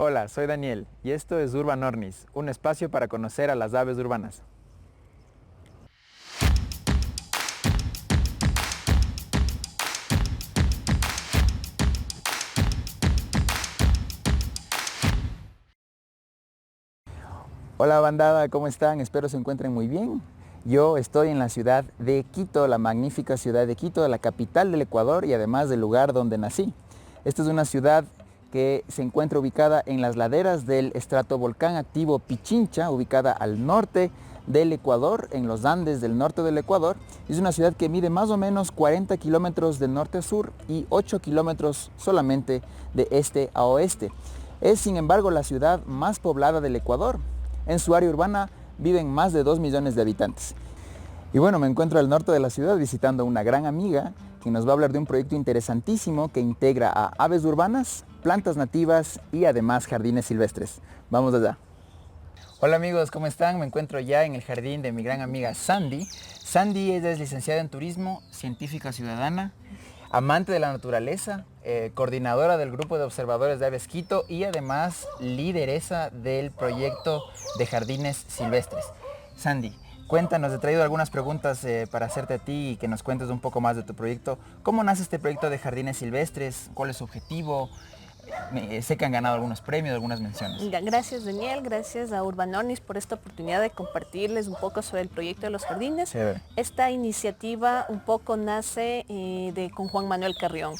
Hola, soy Daniel y esto es Urban Ornis, un espacio para conocer a las aves urbanas. Hola bandada, ¿cómo están? Espero se encuentren muy bien. Yo estoy en la ciudad de Quito, la magnífica ciudad de Quito, la capital del Ecuador y además del lugar donde nací. Esta es una ciudad que se encuentra ubicada en las laderas del estratovolcán activo Pichincha, ubicada al norte del Ecuador, en los Andes del norte del Ecuador. Es una ciudad que mide más o menos 40 kilómetros de norte a sur y 8 kilómetros solamente de este a oeste. Es, sin embargo, la ciudad más poblada del Ecuador. En su área urbana viven más de 2 millones de habitantes. Y bueno, me encuentro al norte de la ciudad visitando a una gran amiga que nos va a hablar de un proyecto interesantísimo que integra a aves urbanas, plantas nativas y además jardines silvestres. Vamos allá. Hola amigos, ¿cómo están? Me encuentro ya en el jardín de mi gran amiga Sandy. Sandy es licenciada en turismo, científica ciudadana, amante de la naturaleza, coordinadora del grupo de observadores de aves Quito y además lideresa del proyecto de jardines silvestres. Sandy, cuéntanos, he traído algunas preguntas para hacerte a ti y que nos cuentes un poco más de tu proyecto. ¿Cómo nace este proyecto de jardines silvestres? ¿Cuál es su objetivo? Sé que han ganado algunos premios, algunas menciones. Gracias Daniel, gracias a Urban Ornis por esta oportunidad de compartirles un poco sobre el proyecto de los jardines. Chévere. Esta iniciativa un poco nace con Juan Manuel Carrión.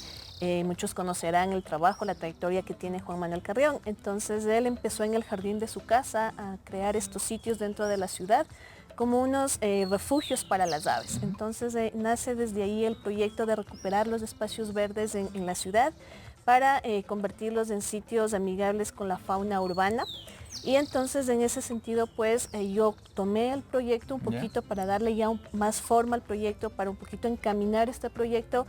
Muchos conocerán el trabajo, la trayectoria que tiene Juan Manuel Carrión. Entonces él empezó en el jardín de su casa a crear estos sitios dentro de la ciudad como unos refugios para las aves. Entonces nace desde ahí el proyecto de recuperar los espacios verdes en la ciudad para convertirlos en sitios amigables con la fauna urbana. Y entonces en ese sentido pues yo tomé el proyecto un poquito para darle ya más forma al proyecto, para un poquito encaminar este proyecto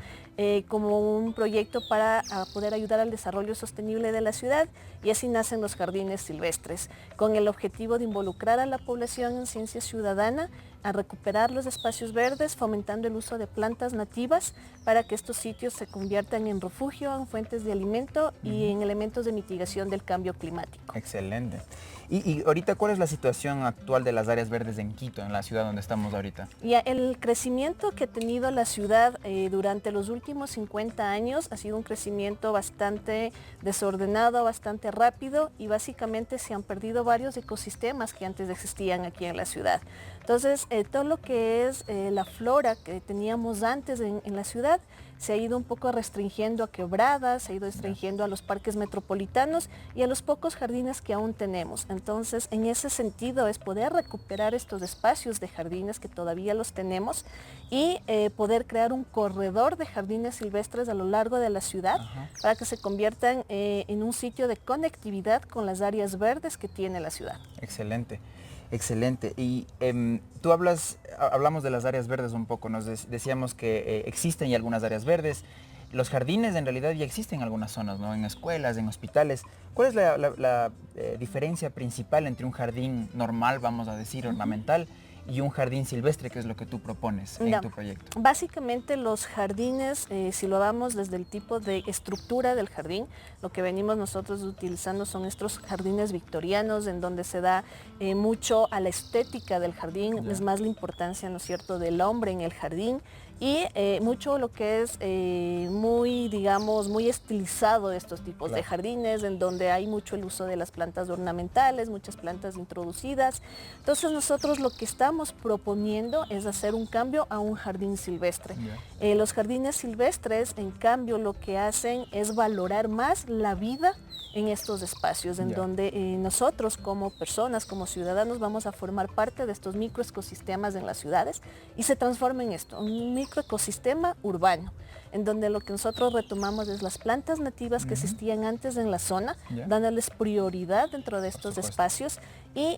como un proyecto para poder ayudar al desarrollo sostenible de la ciudad, y así nacen los jardines silvestres, con el objetivo de involucrar a la población en ciencia ciudadana, a recuperar los espacios verdes, fomentando el uso de plantas nativas para que estos sitios se conviertan en refugio, en fuentes de alimento y en elementos de mitigación del cambio climático. Excelente. Y ahorita, ¿cuál es la situación actual de las áreas verdes en Quito, en la ciudad donde estamos ahorita? Y el crecimiento que ha tenido la ciudad durante los últimos 50 años ha sido un crecimiento bastante desordenado, bastante rápido, y básicamente se han perdido varios ecosistemas que antes existían aquí en la ciudad. Entonces, todo lo que es la flora que teníamos antes en la ciudad se ha ido un poco restringiendo a quebradas, se ha ido restringiendo a los parques metropolitanos y a los pocos jardines que aún tenemos. Entonces, en ese sentido es poder recuperar estos espacios de jardines que todavía los tenemos y poder crear un corredor de jardines silvestres a lo largo de la ciudad para que se conviertan en un sitio de conectividad con las áreas verdes que tiene la ciudad. Excelente. Excelente. Y hablamos de las áreas verdes un poco, decíamos que existen ya algunas áreas verdes. Los jardines en realidad ya existen en algunas zonas, ¿no? En escuelas, en hospitales. ¿Cuál es la diferencia principal entre un jardín normal, vamos a decir, ornamental, y un jardín silvestre, que es lo que tú propones en tu proyecto? Básicamente los jardines, si lo damos desde el tipo de estructura del jardín, lo que venimos nosotros utilizando son estos jardines victorianos, en donde se da mucho a la estética del jardín, es más la importancia, ¿no es cierto?, del hombre en el jardín, y mucho lo que es muy, digamos, muy estilizado estos tipos de jardines, en donde hay mucho el uso de las plantas ornamentales, muchas plantas introducidas. Entonces nosotros lo que estamos proponiendo es hacer un cambio a un jardín silvestre. Los jardines silvestres, en cambio, lo que hacen es valorar más la vida en estos espacios, en donde nosotros como personas, como ciudadanos, vamos a formar parte de estos microecosistemas en las ciudades y se transforma en esto, un microecosistema urbano, en donde lo que nosotros retomamos es las plantas nativas que existían antes en la zona, dándoles prioridad dentro de estos espacios, y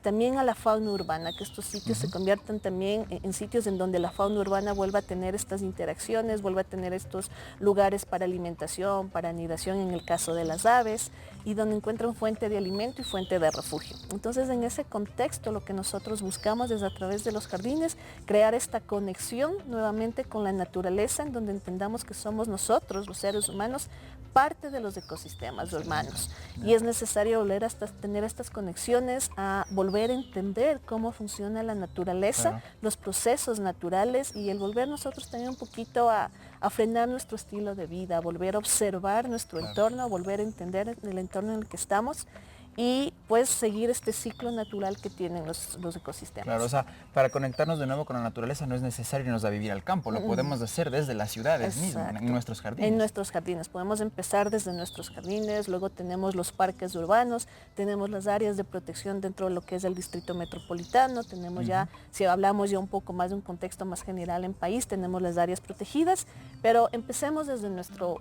también a la fauna urbana, que estos sitios se conviertan también en sitios en donde la fauna urbana vuelva a tener estas interacciones, vuelva a tener estos lugares para alimentación, para anidación en el caso de las aves, y donde encuentran fuente de alimento y fuente de refugio. Entonces, en ese contexto, lo que nosotros buscamos es, a través de los jardines, crear esta conexión nuevamente con la naturaleza, en donde entendamos que somos nosotros, los seres humanos, parte de los ecosistemas urbanos. Y es necesario volver a tener estas conexiones, a volver a entender cómo funciona la naturaleza, los procesos naturales, y el volver nosotros también un poquito a frenar nuestro estilo de vida, a volver a observar nuestro entorno, a volver a entender el entorno en el que estamos, y pues seguir este ciclo natural que tienen los ecosistemas. Claro, o sea, para conectarnos de nuevo con la naturaleza no es necesario irnos a vivir al campo, lo podemos hacer desde las ciudades mismas, en nuestros jardines. En nuestros jardines, podemos empezar desde nuestros jardines, luego tenemos los parques urbanos, tenemos las áreas de protección dentro de lo que es el distrito metropolitano, tenemos ya, si hablamos ya un poco más de un contexto más general en país, tenemos las áreas protegidas, pero empecemos desde nuestro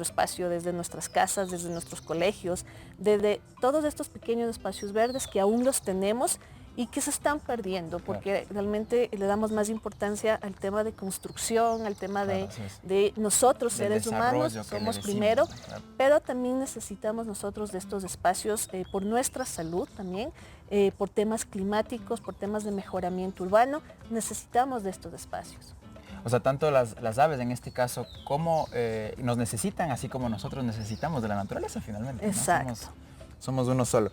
espacio, desde nuestras casas, desde nuestros colegios, desde todos estos pequeños espacios verdes que aún los tenemos y que se están perdiendo, porque realmente le damos más importancia al tema de construcción, al tema de nosotros, seres humanos, somos primero, pero también necesitamos nosotros de estos espacios por nuestra salud también, por temas climáticos, por temas de mejoramiento urbano, necesitamos de estos espacios. O sea, tanto las aves en este caso como nos necesitan, así como nosotros necesitamos de la naturaleza finalmente. Exacto. ¿No? Somos uno solo.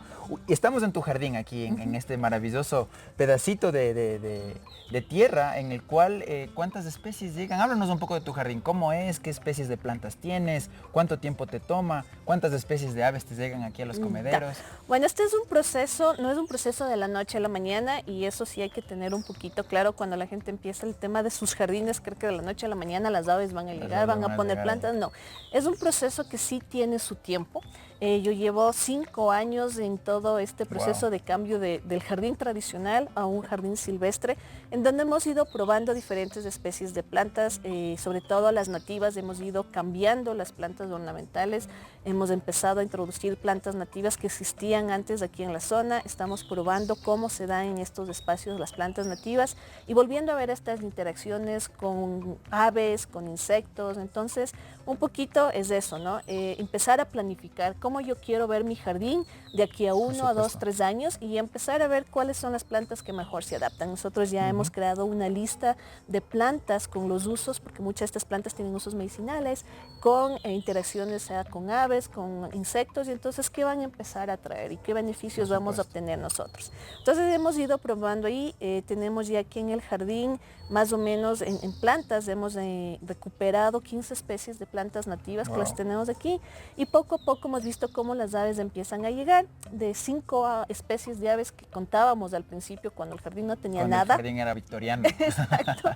Estamos en tu jardín aquí, en este maravilloso pedacito de tierra en el cual, ¿cuántas especies llegan? Háblanos un poco de tu jardín. ¿Cómo es? ¿Qué especies de plantas tienes? ¿Cuánto tiempo te toma? ¿Cuántas especies de aves te llegan aquí a los comederos? Bueno, este es un proceso, no es un proceso de la noche a la mañana, y eso sí hay que tener un poquito claro cuando la gente empieza el tema de sus jardines, creo que de la noche a la mañana las aves van a llegar, van a poner plantas. No, es un proceso que sí tiene su tiempo. Yo llevo 5 años en todo este proceso de cambio del jardín tradicional a un jardín silvestre, en donde hemos ido probando diferentes especies de plantas, sobre todo las nativas, hemos ido cambiando las plantas ornamentales, hemos empezado a introducir plantas nativas que existían antes aquí en la zona, estamos probando cómo se dan en estos espacios las plantas nativas y volviendo a ver estas interacciones con aves, con insectos. Entonces, un poquito es eso, ¿no? Empezar a planificar cómo yo quiero ver mi jardín de aquí a 1, a 2, 3 años y empezar a ver cuáles son las plantas que mejor se adaptan. Nosotros ya hemos creado una lista de plantas con los usos, porque muchas de estas plantas tienen usos medicinales, con interacciones con aves, con insectos, y entonces qué van a empezar a traer y qué beneficios vamos a obtener nosotros. Entonces hemos ido probando ahí, tenemos ya aquí en el jardín más o menos en plantas, hemos recuperado 15 especies de plantas nativas que las tenemos aquí, y poco a poco hemos visto cómo las aves empiezan a llegar, de 5 especies de aves que contábamos al principio cuando el jardín no tenía nada. El jardín era victoriano. Exacto.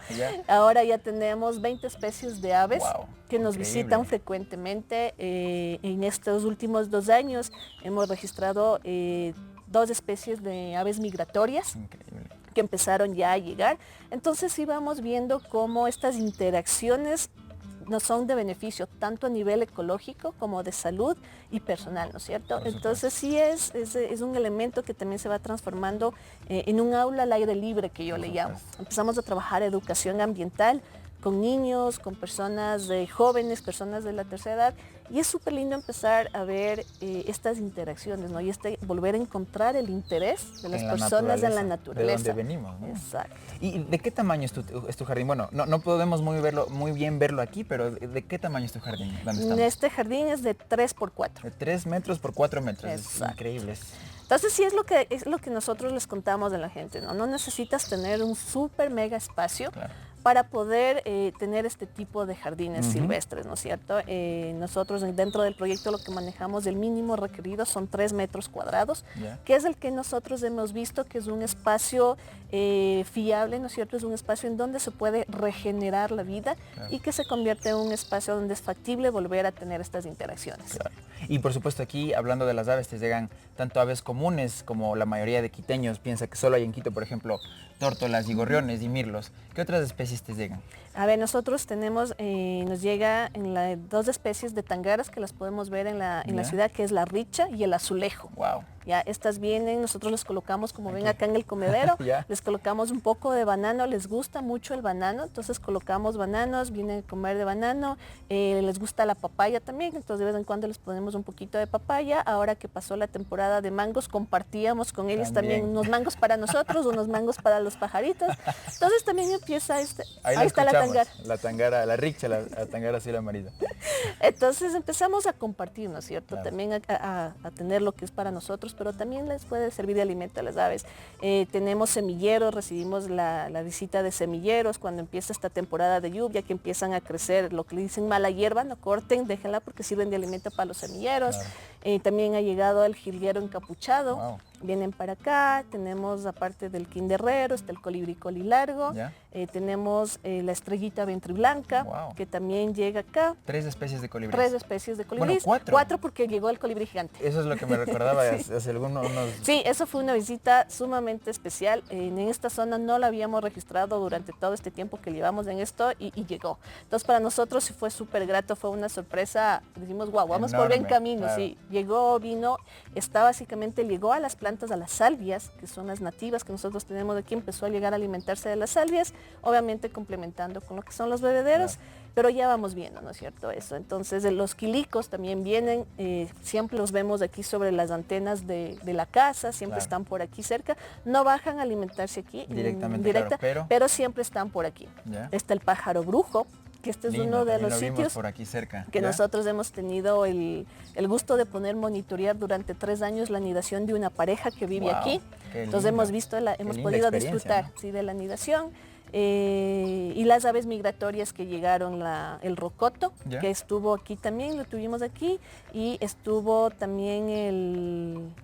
Ahora ya tenemos 20 especies de aves que nos visitan frecuentemente. En estos últimos 2 años hemos registrado 2 especies de aves migratorias. Increíble. Que empezaron ya a llegar. Entonces sí vamos viendo cómo estas interacciones nos son de beneficio tanto a nivel ecológico como de salud y personal, ¿no es cierto? Entonces sí es un elemento que también se va transformando en un aula al aire libre, que yo le llamo. Empezamos a trabajar educación ambiental con niños, con personas jóvenes, personas de la tercera edad, y es súper lindo empezar a ver estas interacciones, ¿no? Y volver a encontrar el interés de las personas en la naturaleza. De donde venimos, ¿no? Exacto. ¿Y de qué tamaño es tu jardín? Bueno, no podemos muy bien verlo aquí, pero ¿de qué tamaño es tu jardín? ¿Dónde estamos? Este jardín es de 3 por 4. De 3 metros por 4 metros. Exacto. Es increíble. Entonces sí es lo que nosotros les contamos a la gente, ¿no? No necesitas tener un súper mega espacio para poder tener este tipo de jardines silvestres, ¿no es cierto? Nosotros dentro del proyecto lo que manejamos, el mínimo requerido son 3 metros cuadrados, que es el que nosotros hemos visto que es un espacio fiable, ¿no es cierto? Es un espacio en donde se puede regenerar la vida y que se convierte en un espacio donde es factible volver a tener estas interacciones. Claro. Y por supuesto aquí, hablando de las aves, te llegan tanto aves comunes como la mayoría de quiteños piensa que solo hay en Quito, por ejemplo, tórtolas y gorriones y mirlos. ¿Qué otras especies te llegan? A ver, nosotros tenemos, nos llega 2 especies de tangaras que las podemos ver en la ciudad, que es la richa y el azulejo. Wow. Ya, estas vienen, nosotros les colocamos, como ven acá en el comedero, les colocamos un poco de banano, les gusta mucho el banano, entonces colocamos bananos, vienen a comer de banano, les gusta la papaya también, entonces de vez en cuando les ponemos un poquito de papaya. Ahora que pasó la temporada de mangos, compartíamos con ellos también unos mangos para nosotros, unos mangos para los pajaritos. Entonces también empieza ahí está la tangara. La tangara, la richa, la tangara azul amarilla. Entonces empezamos a compartir, ¿no es cierto? Claro. También a tener lo que es para nosotros, pero también les puede servir de alimento a las aves. Tenemos semilleros, recibimos la visita de semilleros cuando empieza esta temporada de lluvia, que empiezan a crecer lo que le dicen mala hierba, no corten, déjenla porque sirven de alimento para los semilleros. Claro. También ha llegado el jilguero encapuchado. Wow. Vienen para acá, tenemos aparte del quinderrero, está el colibrí colilargo, tenemos la estrellita ventriblanca, Wow. que también llega acá. 3 especies de colibríes. 3 especies de colibrís. Bueno, 4. 4 porque llegó el colibrí gigante. Eso es lo que me recordaba Sí. hace unos... Sí, eso fue una visita sumamente especial. En esta zona no la habíamos registrado durante todo este tiempo que llevamos en esto y llegó. Entonces para nosotros sí fue súper grato, fue una sorpresa. Decimos, wow, vamos por buen camino. Claro. Sí, llegó, vino, llegó a las plantas, a las salvias, que son las nativas que nosotros tenemos aquí, empezó a llegar a alimentarse de las salvias, obviamente complementando con lo que son los bebederos. Claro. Pero ya vamos viendo, ¿no es cierto? Eso. Entonces los quilicos también vienen, siempre los vemos aquí sobre las antenas de la casa, siempre están por aquí cerca. No bajan a alimentarse aquí directamente, claro, pero siempre están por aquí. Está el pájaro brujo, que este es uno de los sitios por aquí cerca. Que nosotros hemos tenido el gusto de poner monitorear durante 3 años la anidación de una pareja que vive aquí. Entonces hemos visto, hemos podido disfrutar, ¿no? Sí, de la anidación. Y las aves migratorias que llegaron, el rocoto, que estuvo aquí también, lo tuvimos aquí, y estuvo también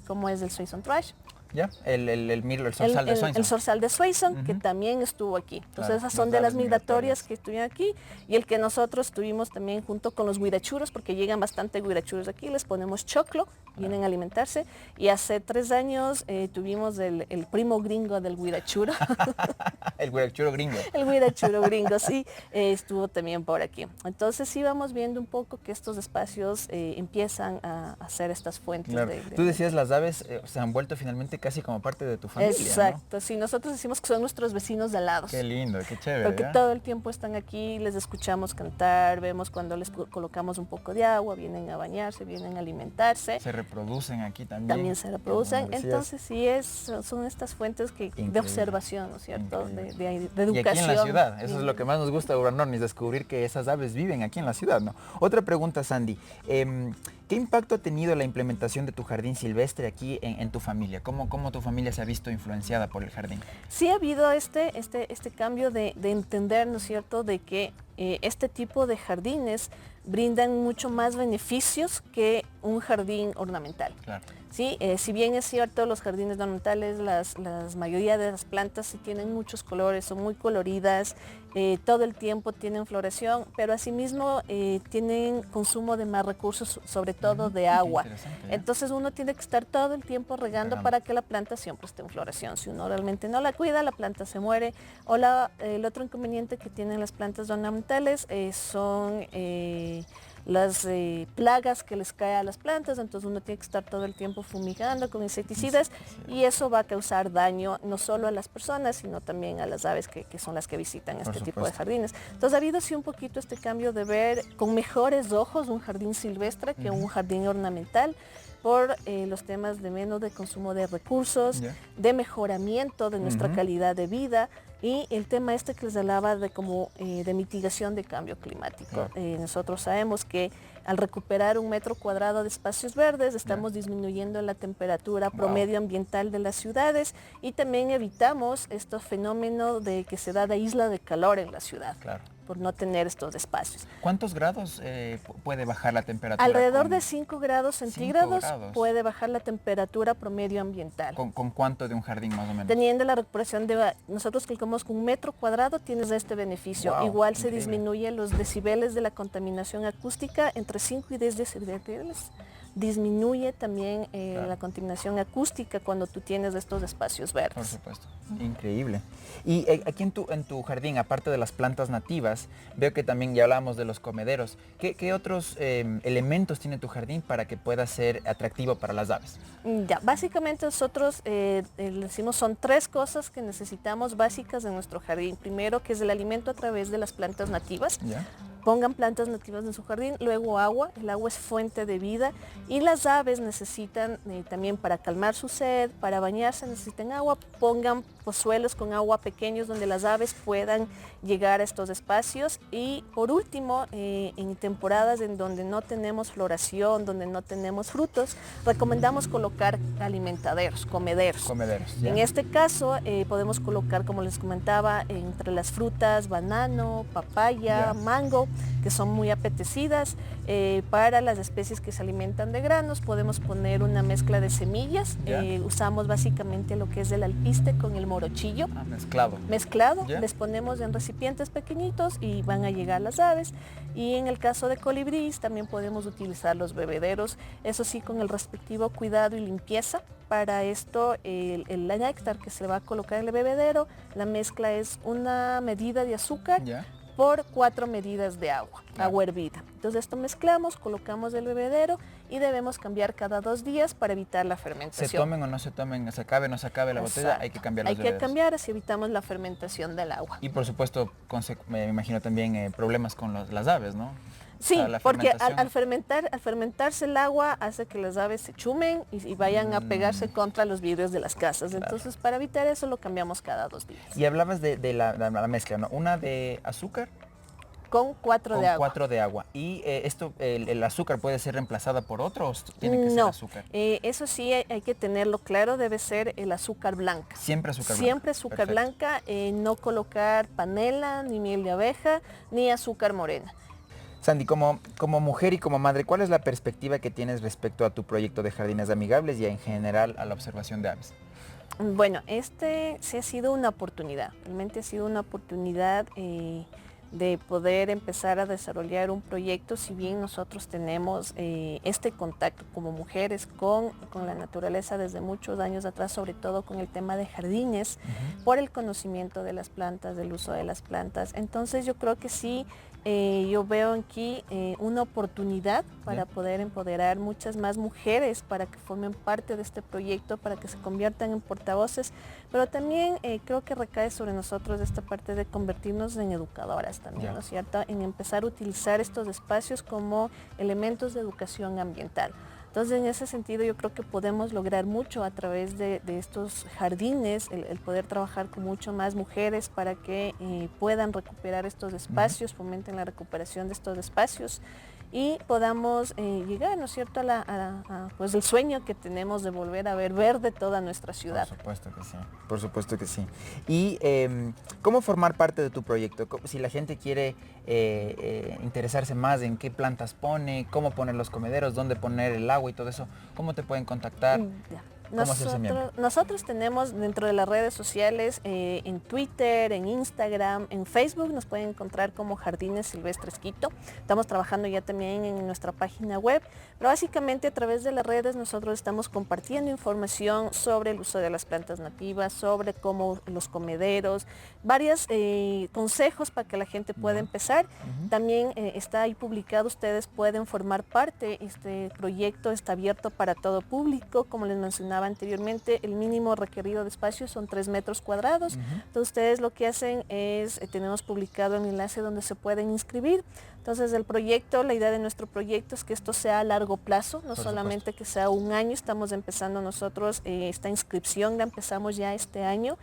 ¿cómo es el Suizon Thrush? ¿Ya? El zorzal de Swainson. El zorzal de Swainson, que también estuvo aquí. Entonces esas son de las migratorias que estuvieron aquí, y el que nosotros tuvimos también junto con los huirachuros, porque llegan bastante huirachuros aquí, les ponemos choclo, vienen a alimentarse, y hace 3 años tuvimos el primo gringo del huirachuro. El huirachuro gringo. El huirachuro gringo, sí, estuvo también por aquí. Entonces sí vamos viendo un poco que estos espacios empiezan a hacer estas fuentes. Claro. Tú decías, las aves se han vuelto finalmente casi como parte de tu familia, exacto, ¿no? Sí, nosotros decimos que son nuestros vecinos de al lado. Qué lindo, qué chévere. Porque todo el tiempo están aquí, les escuchamos cantar, vemos cuando les colocamos un poco de agua, vienen a bañarse, vienen a alimentarse. Se reproducen aquí también. También se reproducen, entonces sí son estas fuentes de observación, ¿no es cierto? De educación. Y aquí en la ciudad, eso es lo que más nos gusta de Uranornis, descubrir que esas aves viven aquí en la ciudad, ¿no? Otra pregunta, Sandy. ¿Qué impacto ha tenido la implementación de tu jardín silvestre aquí en tu familia? ¿Cómo tu familia se ha visto influenciada por el jardín? Sí ha habido este cambio de entender, ¿no es cierto?, de que este tipo de jardines brindan mucho más beneficios que un jardín ornamental. Claro. ¿Sí? Si bien es cierto, los jardines ornamentales, las mayoría de las plantas sí tienen muchos colores, son muy coloridas, todo el tiempo tienen floración, pero asimismo tienen consumo de más recursos, sobre todo de agua. Entonces uno tiene que estar todo el tiempo regando para que la planta siempre esté en floración. Si uno realmente no la cuida, la planta se muere. O el otro inconveniente que tienen las plantas ornamentales son las plagas que les cae a las plantas, entonces uno tiene que estar todo el tiempo fumigando con insecticidas y eso va a causar daño no solo a las personas, sino también a las aves que son las que visitan este tipo de jardines. Entonces ha habido sí un poquito este cambio de ver con mejores ojos un jardín silvestre que un jardín ornamental, por los temas de menos de consumo de recursos, de mejoramiento de nuestra calidad de vida, y el tema que les hablaba de mitigación de cambio climático. Nosotros sabemos que al recuperar 1 metro cuadrado de espacios verdes estamos disminuyendo la temperatura promedio ambiental de las ciudades y también evitamos este fenómeno de que se da de isla de calor en la ciudad. Claro. Por no tener estos espacios. ¿Cuántos grados puede bajar la temperatura? Alrededor de 5 grados centígrados puede bajar la temperatura promedio ambiental. ¿Con cuánto de un jardín más o menos? Teniendo la recuperación nosotros calculamos con 1 metro cuadrado tienes este beneficio. Wow, igual increíble. Se disminuyen los decibeles de la contaminación acústica entre 5 y 10 decibeles. Disminuye también la contaminación acústica cuando tú tienes estos espacios verdes. Por supuesto, increíble. Y aquí en tu jardín, aparte de las plantas nativas, veo que también ya hablamos de los comederos. ¿Qué otros elementos tiene tu jardín para que pueda ser atractivo para las aves? Ya, básicamente nosotros decimos son 3 cosas que necesitamos básicas de nuestro jardín. Primero, que es el alimento a través de las plantas nativas. pongan plantas nativas en su jardín, luego agua, el agua es fuente de vida y las aves necesitan también para calmar su sed, para bañarse necesitan agua, pongan pozuelos con agua pequeños donde las aves puedan llegar a estos espacios y por último, en temporadas en donde no tenemos floración, donde no tenemos frutos, recomendamos colocar alimentaderos, comederos. ¿Ya? En este caso podemos colocar, como les comentaba, entre las frutas, banano, papaya, mango, que son muy apetecidas. Para las especies que se alimentan de granos podemos poner una mezcla de semillas. Usamos básicamente lo que es el alpiste con el morochillo. Mezclado, les ponemos en recipientes pequeñitos y van a llegar las aves. Y en el caso de colibrís también podemos utilizar los bebederos, eso sí con el respectivo cuidado y limpieza. Para esto el néctar que se va a colocar en el bebedero, la mezcla es una medida de azúcar por 4 medidas de agua, agua hervida. Entonces esto mezclamos, colocamos el bebedero y debemos cambiar cada 2 días para evitar la fermentación. Se tomen o no se tomen, se acabe o no se acabe la botella, hay que cambiar los bebederos. Hay que cambiar así evitamos la fermentación del agua. Y por supuesto, me imagino también problemas con las aves, ¿no? Sí, porque al fermentarse el agua hace que las aves se chumen y vayan a pegarse contra los vidrios de las casas. Entonces, para evitar eso lo cambiamos cada 2 días. Y hablabas de la mezcla, ¿no? Una de azúcar. Con 4 de agua. 4 de agua. ¿Y el azúcar puede ser reemplazada por otro o tiene que ser azúcar? Eso sí hay que tenerlo claro, debe ser el azúcar blanca. Siempre azúcar blanca. Siempre azúcar blanca, no colocar panela, ni miel de abeja, ni azúcar morena. Sandy, como mujer y como madre, ¿cuál es la perspectiva que tienes respecto a tu proyecto de jardines amigables y en general a la observación de aves? Bueno, este sí ha sido una oportunidad, realmente ha sido una oportunidad de poder empezar a desarrollar un proyecto, si bien nosotros tenemos este contacto como mujeres con la naturaleza desde muchos años atrás, sobre todo con el tema de jardines, por el conocimiento de las plantas, del uso de las plantas. Entonces yo creo que sí, yo veo aquí una oportunidad para poder empoderar muchas más mujeres para que formen parte de este proyecto, para que se conviertan en portavoces, pero también creo que recae sobre nosotros esta parte de convertirnos en educadoras también, ¿no es cierto? En empezar a utilizar estos espacios como elementos de educación ambiental. Entonces, en ese sentido, yo creo que podemos lograr mucho a través de estos jardines, el poder trabajar con mucho más mujeres para que puedan recuperar estos espacios, fomenten la recuperación de estos espacios y podamos llegar, ¿no es cierto?, pues el sueño que tenemos de volver a ver verde toda nuestra ciudad. Por supuesto que sí, por supuesto que sí. Y ¿cómo formar parte de tu proyecto? Si la gente quiere interesarse más en qué plantas pone, cómo poner los comederos, dónde poner el agua y todo eso, ¿cómo te pueden contactar? Nosotros tenemos dentro de las redes sociales, en Twitter, en Instagram, en Facebook, nos pueden encontrar como Jardines Silvestres Quito. Estamos trabajando ya también en nuestra página web, pero básicamente a través de las redes nosotros estamos compartiendo información sobre el uso de las plantas nativas, sobre cómo los comederos, varios consejos para que la gente pueda empezar. También está ahí publicado, ustedes pueden formar parte, este proyecto está abierto para todo público, como les mencionaba anteriormente, el mínimo requerido de espacio son 3 metros cuadrados. Entonces ustedes lo que hacen es, tenemos publicado el enlace donde se pueden inscribir. Entonces el proyecto, la idea de nuestro proyecto es que esto sea a largo plazo, no solamente que sea un año. Estamos empezando nosotros, esta inscripción la empezamos ya este año.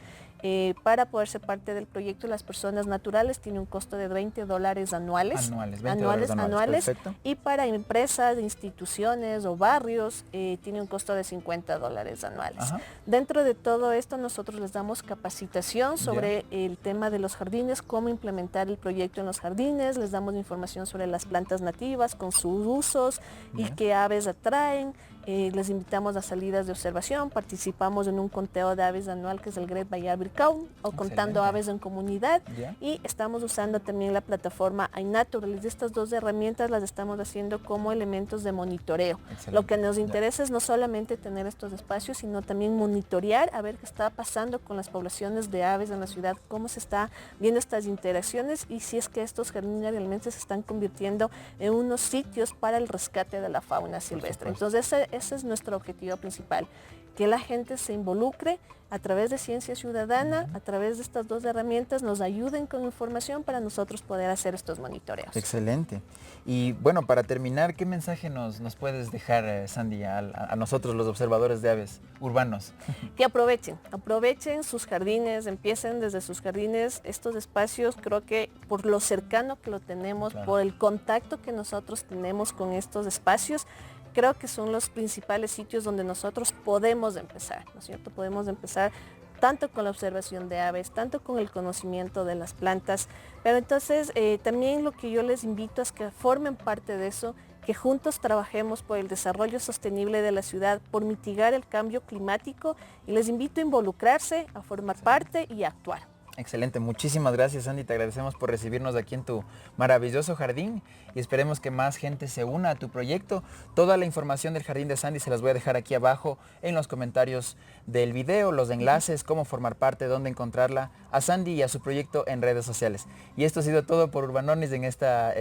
Para poder ser parte del proyecto, las personas naturales tiene un costo de $20 anuales. Anuales. Y para empresas, instituciones o barrios tiene un costo de $50 anuales. Dentro de todo esto nosotros les damos capacitación sobre el tema de los jardines, cómo implementar el proyecto en los jardines, les damos información sobre las plantas nativas con sus usos y qué aves atraen. Les invitamos a salidas de observación, participamos en un conteo de aves anual que es el Great Bayard Count o contando aves en comunidad y estamos usando también la plataforma iNaturalist. Estas 2 herramientas las estamos haciendo como elementos de monitoreo. Lo que nos interesa es no solamente tener estos espacios, sino también monitorear a ver qué está pasando con las poblaciones de aves en la ciudad, cómo se está viendo estas interacciones y si es que estos jardines realmente se están convirtiendo en unos sitios para el rescate de la fauna silvestre. Entonces ese es nuestro objetivo principal, que la gente se involucre a través de Ciencia Ciudadana, a través de estas dos herramientas, nos ayuden con información para nosotros poder hacer estos monitoreos. Excelente. Y bueno, para terminar, ¿qué mensaje nos puedes dejar, Sandy, a nosotros los observadores de aves urbanos? Que aprovechen sus jardines, empiecen desde sus jardines, estos espacios, creo que por lo cercano que lo tenemos, Claro. por el contacto que nosotros tenemos con estos espacios, creo que son los principales sitios donde nosotros podemos empezar, ¿no es cierto? Podemos empezar tanto con la observación de aves, tanto con el conocimiento de las plantas, pero entonces también lo que yo les invito es que formen parte de eso, que juntos trabajemos por el desarrollo sostenible de la ciudad, por mitigar el cambio climático, y les invito a involucrarse, a formar parte y a actuar. Excelente, muchísimas gracias, Sandy, te agradecemos por recibirnos aquí en tu maravilloso jardín y esperemos que más gente se una a tu proyecto. Toda la información del jardín de Sandy se las voy a dejar aquí abajo en los comentarios del video, los enlaces, cómo formar parte, dónde encontrarla, a Sandy y a su proyecto en redes sociales. Y esto ha sido todo por Urbanonis en esta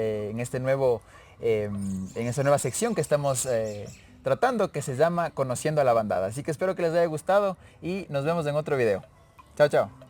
nueva sección que estamos tratando, que se llama Conociendo a la Bandada. Así que espero que les haya gustado y nos vemos en otro video. Chao, chao.